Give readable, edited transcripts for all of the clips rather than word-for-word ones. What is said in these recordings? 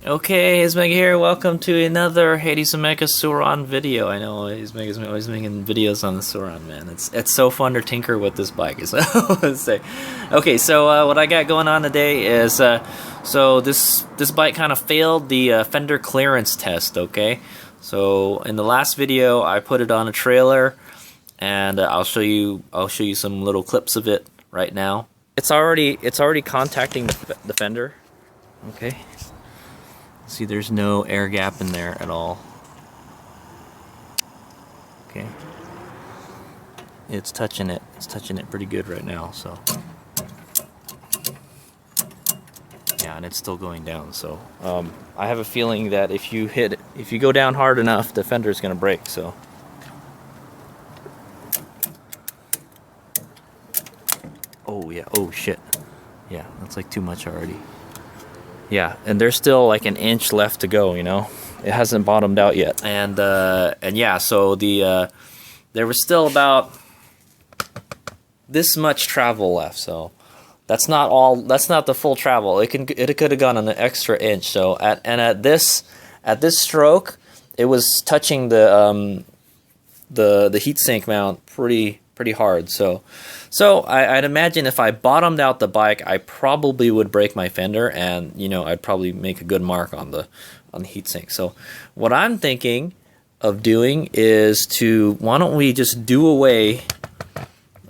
Okay, Heatsink here. Welcome to another Heatsink Suron video. I know Heatsink is always making videos on the Suron, man. It's so fun to tinker with this bike, is what I would say. Okay, so what I got going on today is so this bike kind of failed the fender clearance test. Okay, so in the last video I put it on a trailer, and I'll show you some little clips of it right now. It's already contacting the fender. Okay. See, there's no air gap in there at all. Okay. It's touching it. It's touching it pretty good right now, so. Yeah, and it's still going down, so. I have a feeling that if you go down hard enough, the fender is going to break, so. Oh, yeah. Oh, shit. Yeah, that's like too much already. Yeah, and there's still like an inch left to go, you know. It hasn't bottomed out yet. And yeah, so there was still about this much travel left. So that's not the full travel. It could have gone an extra inch. So at this stroke, it was touching the heatsink mount pretty hard. So I'd imagine if I bottomed out the bike, I probably would break my fender, and you know, I'd probably make a good mark on the heatsink. So what I'm thinking of doing is why don't we just do away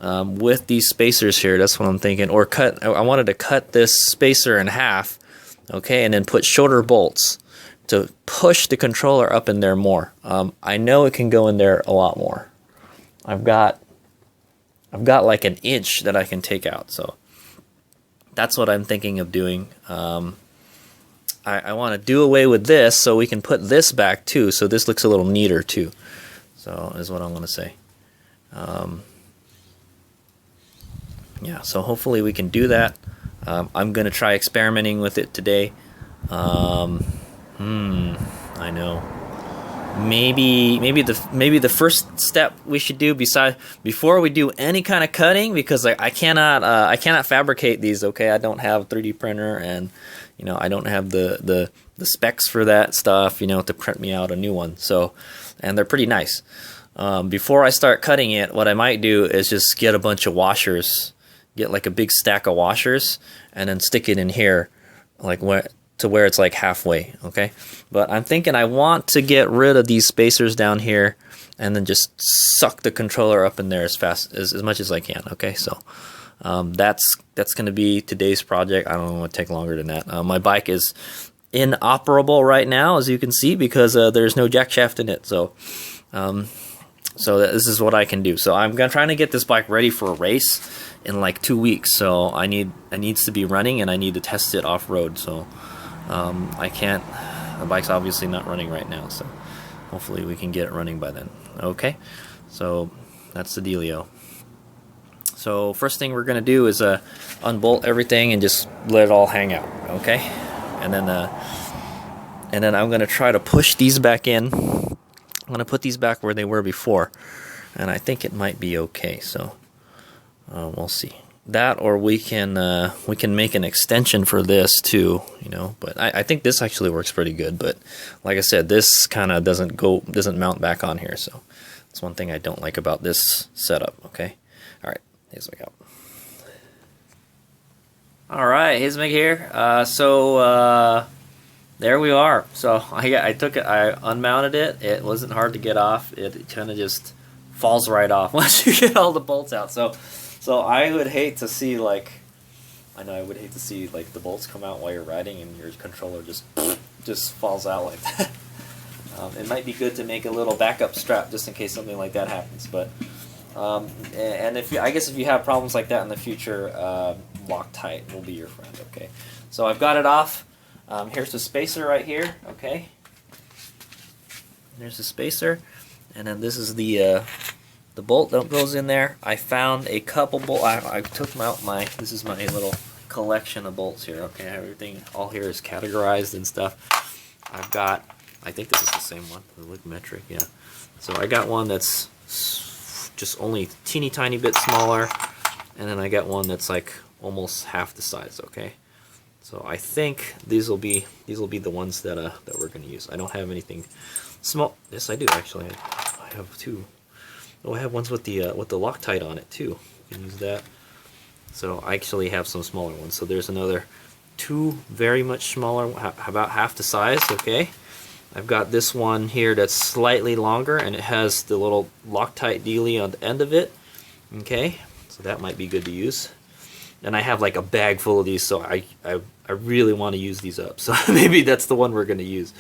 with these spacers here? That's what I'm thinking. Or I wanted to cut this spacer in half, okay, and then put shorter bolts to push the controller up in there more. I know it can go in there a lot more. I've got like an inch that I can take out, so that's what I'm thinking of doing. I want to do away with this so we can put this back too, so this looks a little neater too. So is what I'm going to say. Yeah, so hopefully we can do that. I'm going to try experimenting with it today. I know. Maybe the first step we should do before we do any kind of cutting, because I cannot fabricate these. Okay, I don't have a 3D printer, and you know, I don't have the specs for that stuff, you know, to print me out a new one. So, and they're pretty nice. Before I start cutting it, what I might do is just get a bunch of washers, get like a big stack of washers, and then stick it in here, like to where it's like halfway, okay? But I'm thinking I want to get rid of these spacers down here and then just suck the controller up in there as much as I can, okay? So that's going to be today's project. I don't know, it would take longer than that. My bike is inoperable right now, as you can see, because there's no jack shaft in it. So this is what I can do. So I'm trying to get this bike ready for a race in like 2 weeks. So it needs to be running, and I need to test it off-road. So I can't, the bike's obviously not running right now, so hopefully we can get it running by then. Okay, so that's the dealio. So first thing we're gonna do is unbolt everything and just let it all hang out, okay? And then I'm gonna try to push these back in. I'm gonna put these back where they were before, and I think it might be okay. So we'll see. That, or we can make an extension for this too, you know. But I think this actually works pretty good. But like I said, this kind of doesn't mount back on here. So that's one thing I don't like about this setup. Okay, all right, here's my go. All right, Heatsink here. There we are. So I unmounted it. It wasn't hard to get off. It kind of just falls right off once you get all the bolts out. So I would hate to see like the bolts come out while you're riding and your controller just falls out like that. It might be good to make a little backup strap just in case something like that happens. But and I guess if you have problems like that in the future, Loctite will be your friend. Okay, so I've got it off. Here's the spacer right here, okay? There's the spacer, and then this is the bolt that goes in there. I found a couple bolts. I took out this is my little collection of bolts here, okay? Everything, all here is categorized and stuff. I've got, I think this is the same one, the look metric, yeah. So I got one that's just only teeny tiny bit smaller, and then I got one that's like almost half the size, okay? So I think these will be the ones that that we're going to use. I don't have anything small. Yes, I do actually. I have two. Oh, I have ones with the Loctite on it too. You can use that. So I actually have some smaller ones. So there's another two very much smaller, about half the size. Okay. I've got this one here that's slightly longer, and it has the little Loctite dealie on the end of it. Okay. So that might be good to use. And I have like a bag full of these, so I really want to use these up. So maybe that's the one we're going to use.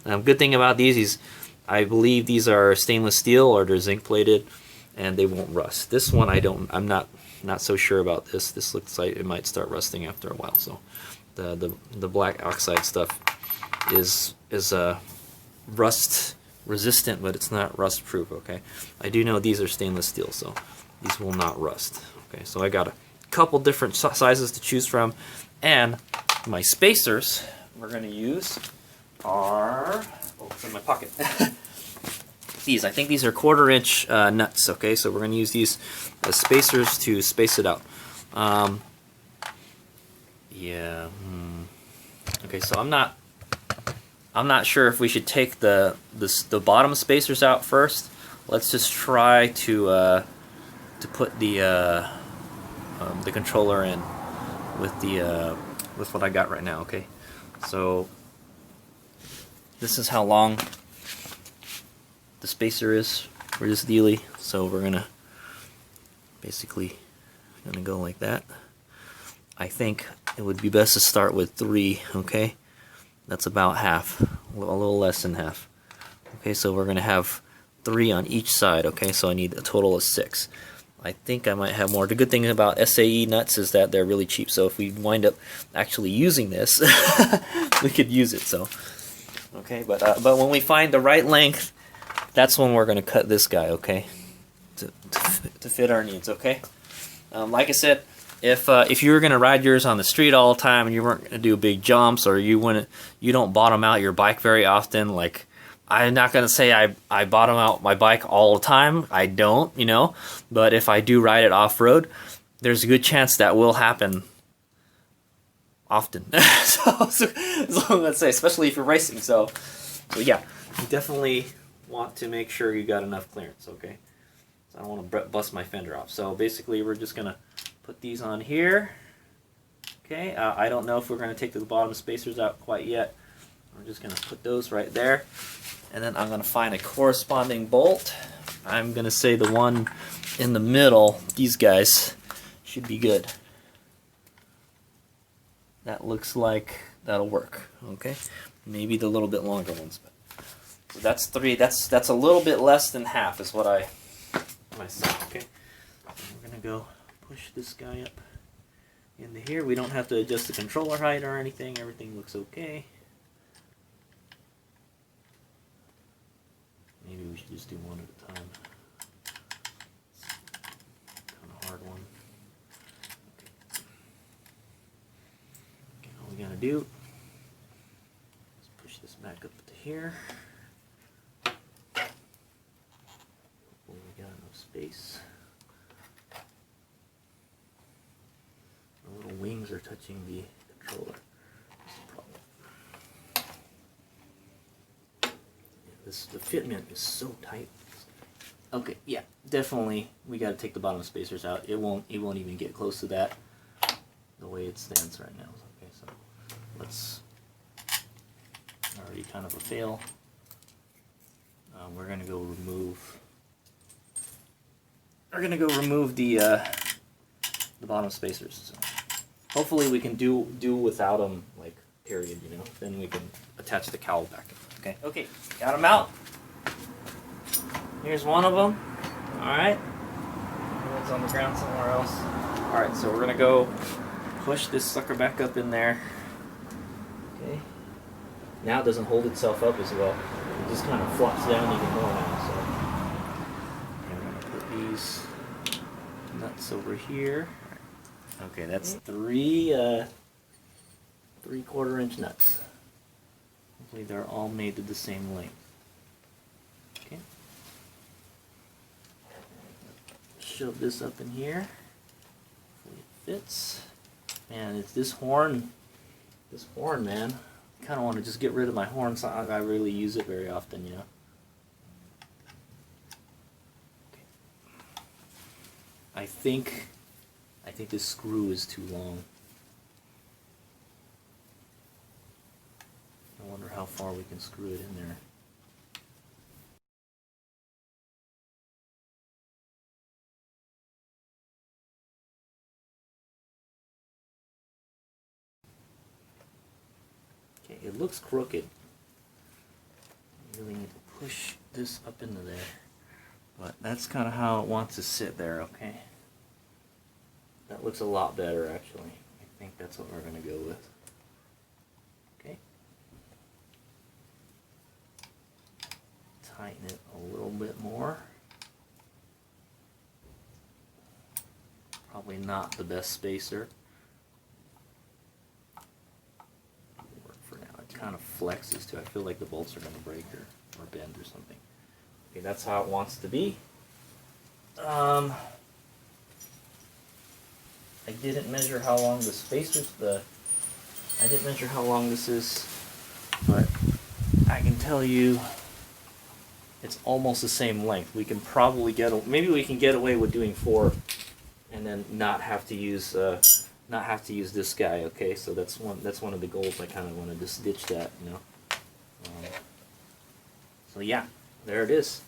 Good thing about these is I believe these are stainless steel or they're zinc plated, and they won't rust. This one I'm not so sure about this. This looks like it might start rusting after a while. So the black oxide stuff is rust resistant, but it's not rust proof. Okay, I do know these are stainless steel, so these will not rust. Okay, so I got a couple different sizes to choose from, and my spacers we're going to use are, oh, it's in my pocket. These, I think these are 1/4 inch nuts. Okay, so we're going to use these as spacers to space it out. Yeah. Okay, so I'm not sure if we should take the bottom spacers out first. Let's just try to put the controller in with what I got right now. Okay, so this is how long the spacer is for this dealie. So we're gonna basically go like that. I think it would be best to start with 3. Okay, that's about half, a little less than half. Okay, so we're gonna have 3 on each side. Okay, so I need a total of 6. I think I might have more. The good thing about SAE nuts is that they're really cheap, so if we wind up actually using this, we could use it. So, okay, but when we find the right length, that's when we're going to cut this guy, okay, to fit our needs. Okay, like I said, if you were going to ride yours on the street all the time and you weren't going to do big jumps, or you don't bottom out your bike very often, like, I'm not going to say I bottom out my bike all the time. I don't, you know. But if I do ride it off-road, there's a good chance that will happen often. so let's say, especially if you're racing. So yeah, you definitely want to make sure you got enough clearance, okay? So I don't want to bust my fender off. So basically, we're just going to put these on here. Okay, I don't know if we're going to take the bottom spacers out quite yet. We're just going to put those right there. And then I'm going to find a corresponding bolt. I'm going to say the one in the middle, these guys, should be good. That looks like that'll work. Okay, maybe the little bit longer ones. But so that's 3. That's a little bit less than half is what I said. Okay, we're going to go push this guy up into here. We don't have to adjust the controller height or anything. Everything looks okay. Maybe we should just do one at a time. Kind of hard one. Okay, all we gotta do is push this back up to here. Hopefully we got enough space. The little wings are touching the controller. The fitment is so tight. Okay, yeah, definitely we got to take the bottom spacers out. It won't even get close to that the way it stands right now. Okay, so let's, already kind of a fail. We're gonna go remove the bottom spacers. So hopefully we can do without them, like, period, you know. Then we can attach the cowl back. Okay, got them out. Here's one of them. Alright. One's on the ground somewhere else. Alright, so we're going to go push this sucker back up in there. Okay. now it doesn't hold itself up as well. It just kind of flops down even more now. So I'm gonna put these nuts over here. Okay, that's three 3/4 inch nuts. Hopefully they're all made to the same length. Okay. Shove this up in here. Hopefully it fits. Man, it's this horn, man. I kind of want to just get rid of my horn. So I really use it very often, you know. Okay. I think this screw is too long. I wonder how far we can screw it in there. Okay, it looks crooked. You really need to push this up into there. But that's kind of how it wants to sit there, okay? That looks a lot better, actually. I think that's what we're going to go with. Okay. Tighten it a little bit more. Probably not the best spacer. Work for now. It kind of flexes too. I feel like the bolts are going to break or bend or something. Okay, that's how it wants to be. I didn't measure how long the spacers, I didn't measure how long this is, but I can tell you it's almost the same length. We can probably maybe we can get away with doing 4 and then not have to use this guy, okay? So that's one of the goals. I kind of want to just ditch that, you know. So yeah, there it is.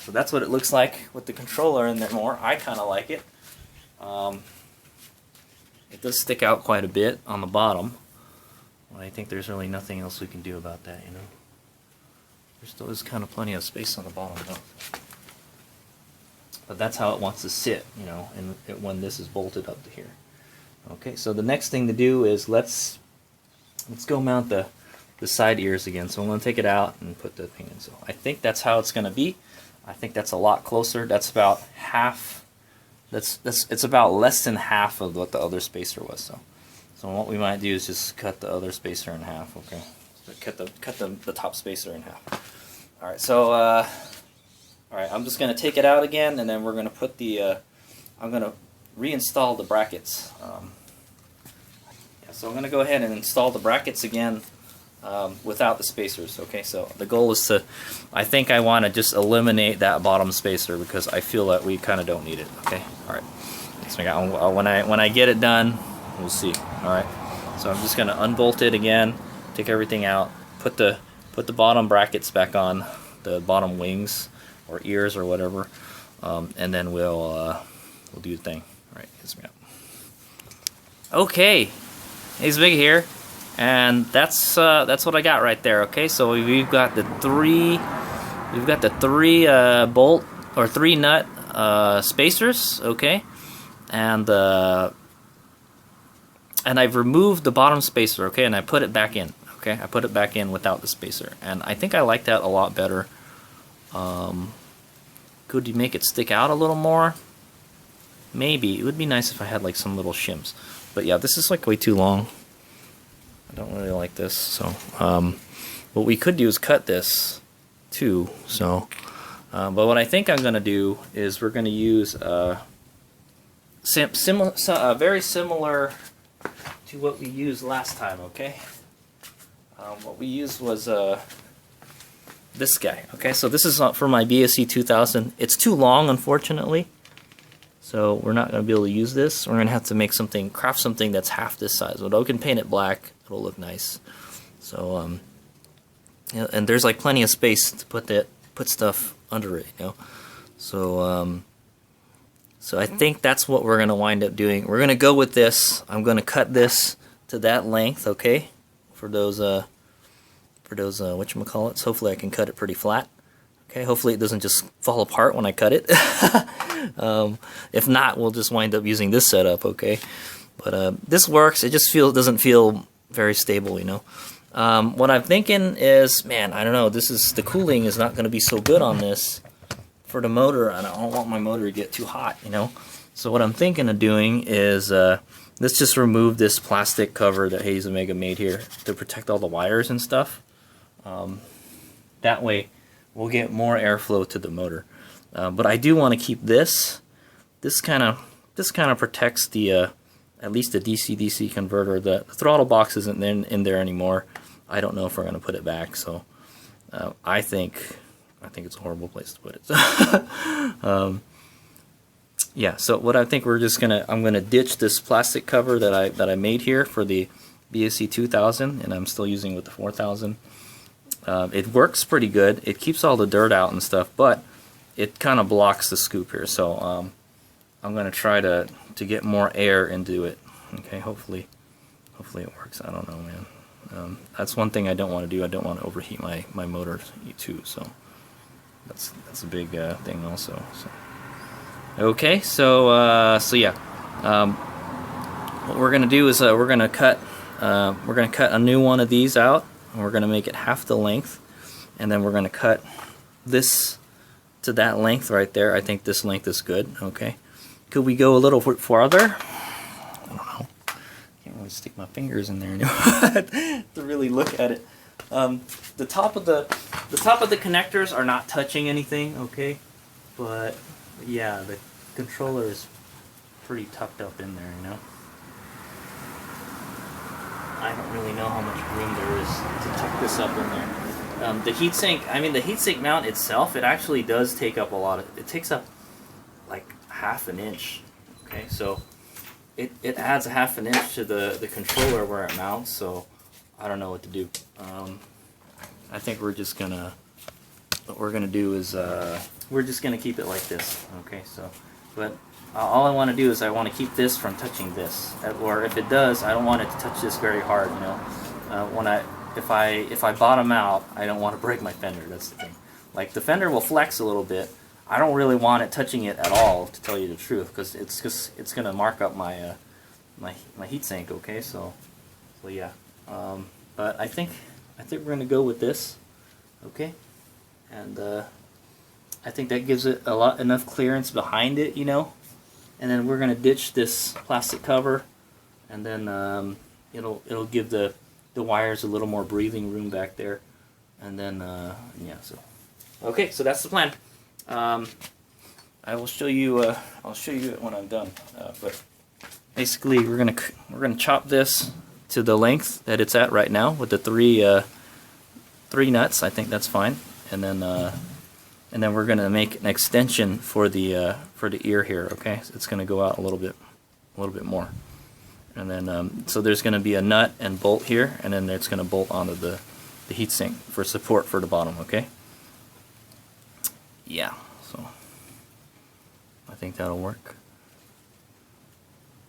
So that's what it looks like with the controller in there more. I kind of like it. It does stick out quite a bit on the bottom. Well, I think there's really nothing else we can do about that, you know. There still is kind of plenty of space on the bottom, though. But that's how it wants to sit, you know, and when this is bolted up to here. Okay, so the next thing to do is let's go mount the side ears again. So I'm going to take it out and put the thing in. So I think that's how it's going to be. I think that's a lot closer. That's about half. It's about less than half of what the other spacer was. So what we might do is just cut the other spacer in half. Okay, so cut the top spacer in half. All right. So all right, I'm just gonna take it out again, and then we're gonna put the I'm gonna reinstall the brackets. Yeah, so I'm gonna go ahead and install the brackets again. Without the spacers, okay? So the goal is to, I think I want to just eliminate that bottom spacer because I feel that we kind of don't need it, okay? All right. So when I get it done, we'll see. All right. So I'm just gonna unbolt it again, take everything out, put the bottom brackets back on, the bottom wings or ears or whatever, and then we'll do the thing. All right. Here's me up. Okay. He's big here. And that's what I got right there. Okay, so we've got the three bolt or 3 nut spacers. Okay, and I've removed the bottom spacer. Okay, and I put it back in. Okay, I put it back in without the spacer, and I think I like that a lot better. Could you make it stick out a little more? Maybe. It would be nice if I had like some little shims. But yeah, this is like way too long. I don't really like this, so what we could do is cut this too. So, but what I think I'm going to do is we're going to use very similar to what we used last time. Okay, what we used was this guy. Okay, so this is for my BAC 2000. It's too long, unfortunately. So we're not going to be able to use this. We're going to have to craft something that's half this size. But we can paint it black. It'll look nice. So, and there's like plenty of space to put stuff under it, you know. So, so I think that's what we're going to wind up doing. We're going to go with this. I'm going to cut this to that length, okay? For those whatchamacallits. Hopefully I can cut it pretty flat. Okay, hopefully it doesn't just fall apart when I cut it. If not, we'll just wind up using this setup, okay? But this works. It just doesn't feel very stable, you know. What I'm thinking is, man, I don't know, the cooling is not going to be so good on this for the motor, and I don't want my motor to get too hot, you know. So what I'm thinking of doing is, let's just remove this plastic cover that Hayes Omega made here to protect all the wires and stuff. That way we'll get more airflow to the motor. But I do want to keep this. This kind of protects the at least the DC-DC converter. The throttle box isn't in there anymore. I don't know if we're going to put it back. So I think it's a horrible place to put it. Yeah. So what I think I'm gonna ditch this plastic cover that I made here for the BAC 2000, and I'm still using with the 4000. It works pretty good. It keeps all the dirt out and stuff, but it kind of blocks the scoop here. So I'm gonna try to get more air into it. Okay, hopefully it works. I don't know, man. That's one thing I don't want to do. I don't want to overheat my motor too. So that's a big thing also. So. Okay, so yeah, what we're gonna do is we're gonna cut a new one of these out, and we're gonna make it half the length, and then we're gonna cut this to that length right there. I think this length is good. Okay, could we go a little farther? I don't know. Can't really stick my fingers in there anymore to really look at it. The top of the connectors are not touching anything. Okay, but yeah, the controller is pretty tucked up in there, you know. I don't really know how much room there is to tuck this up in there. The heatsink mount itself, it actually does take up it takes up like half an inch. Okay, so it adds a half an inch to the controller where it mounts, so I don't know what to do. I think what we're gonna do is we're just gonna keep it like this. Okay, so but all I want to do is I want to keep this from touching this, or if it does, I don't want it to touch this very hard, you know. If I bottom out, I don't want to break my fender. That's the thing. Like, the fender will flex a little bit. I don't really want it touching it at all, to tell you the truth, because it's gonna mark up my my heatsink. Okay, so yeah. But I think we're gonna go with this. Okay, and I think that gives it enough clearance behind it, you know. And then we're gonna ditch this plastic cover, and then it'll give the wires a little more breathing room back there, and then yeah. So okay, so that's the plan. I will show you. I'll show you it when I'm done. But basically, we're gonna chop this to the length that it's at right now with the three nuts. I think that's fine, and then we're gonna make an extension for the ear here. Okay, so it's gonna go out a little bit more, and then so there's gonna be a nut and bolt here, and then it's gonna bolt onto the heatsink for support for the bottom. Okay. Yeah. So I think that'll work.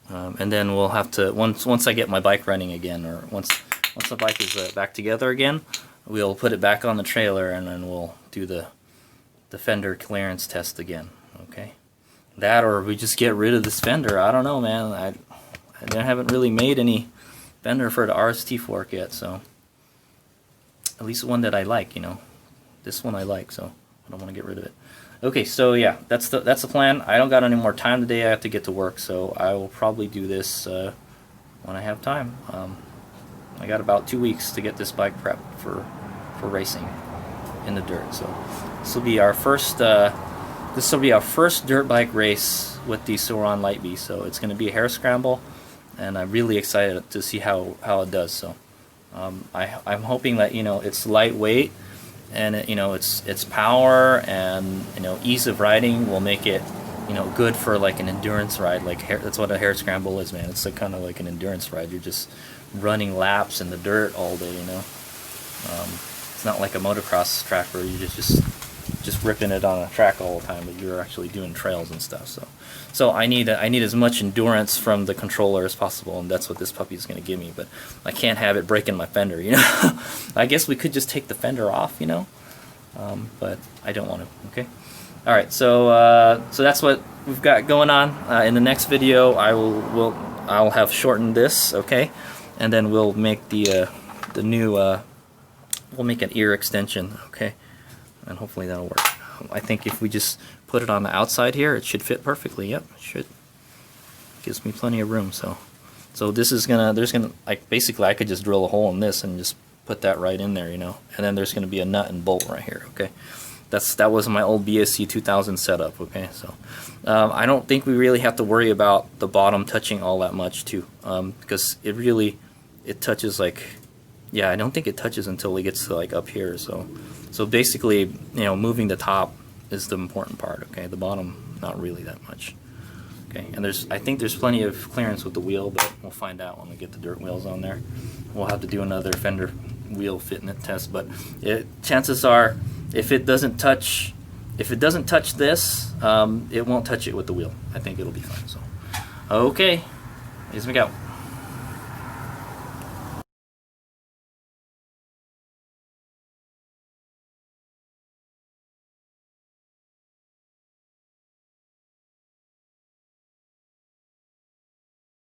And then we'll have to once I get my bike running again, or once the bike is back together again, we'll put it back on the trailer, and then we'll do the fender clearance test again. Okay, that, or we just get rid of this fender. I don't know, man. I haven't really made any fender for the RST fork yet, so at least one that I like, you know. This one I like, so I don't want to get rid of it. Okay, so yeah, that's the plan. I don't got any more time today. I have to get to work, so I will probably do this when I have time. I got about 2 weeks to get this bike prepped for racing in the dirt. So this will be our first dirt bike race with the Sauron Light Bee. So it's going to be a hair scramble, and I'm really excited to see how it does. So I'm hoping that, you know, it's lightweight, and its power and, you know, ease of riding will make it, you know, good for like an endurance ride. Like that's what a hair scramble is, man. It's like kind of like an endurance ride. You're just running laps in the dirt all day, you know. It's not like a motocross track where you just ripping it on a track all the time, but you're actually doing trails and stuff. So I need as much endurance from the controller as possible, and that's what this puppy is going to give me. But I can't have it breaking my fender, you know. I guess we could just take the fender off, you know, but I don't want to. Okay. All right. So that's what we've got going on. In the next video, I'll have shortened this. Okay. and then we'll make the new we'll make an ear extension, okay, and hopefully that'll work. I think if we just put it on the outside here, it should fit perfectly. Yep, it should. Gives me plenty of room. So this is gonna, there's gonna, like, basically I could just drill a hole in this and just put that right in there, you know, and then there's gonna be a nut and bolt right here, okay. That was my old BAC 2000 setup, okay. So I don't think we really have to worry about the bottom touching all that much too, because it touches, like, yeah, I don't think it touches until it gets to, like, up here. So basically, you know, moving the top is the important part, okay. The bottom, not really that much. Okay, and I think there's plenty of clearance with the wheel, but we'll find out when we get the dirt wheels on there. We'll have to do another fender wheel fitment test, but chances are, if it doesn't touch this, it won't touch it with the wheel. I think it'll be fine. So, okay, here's me go.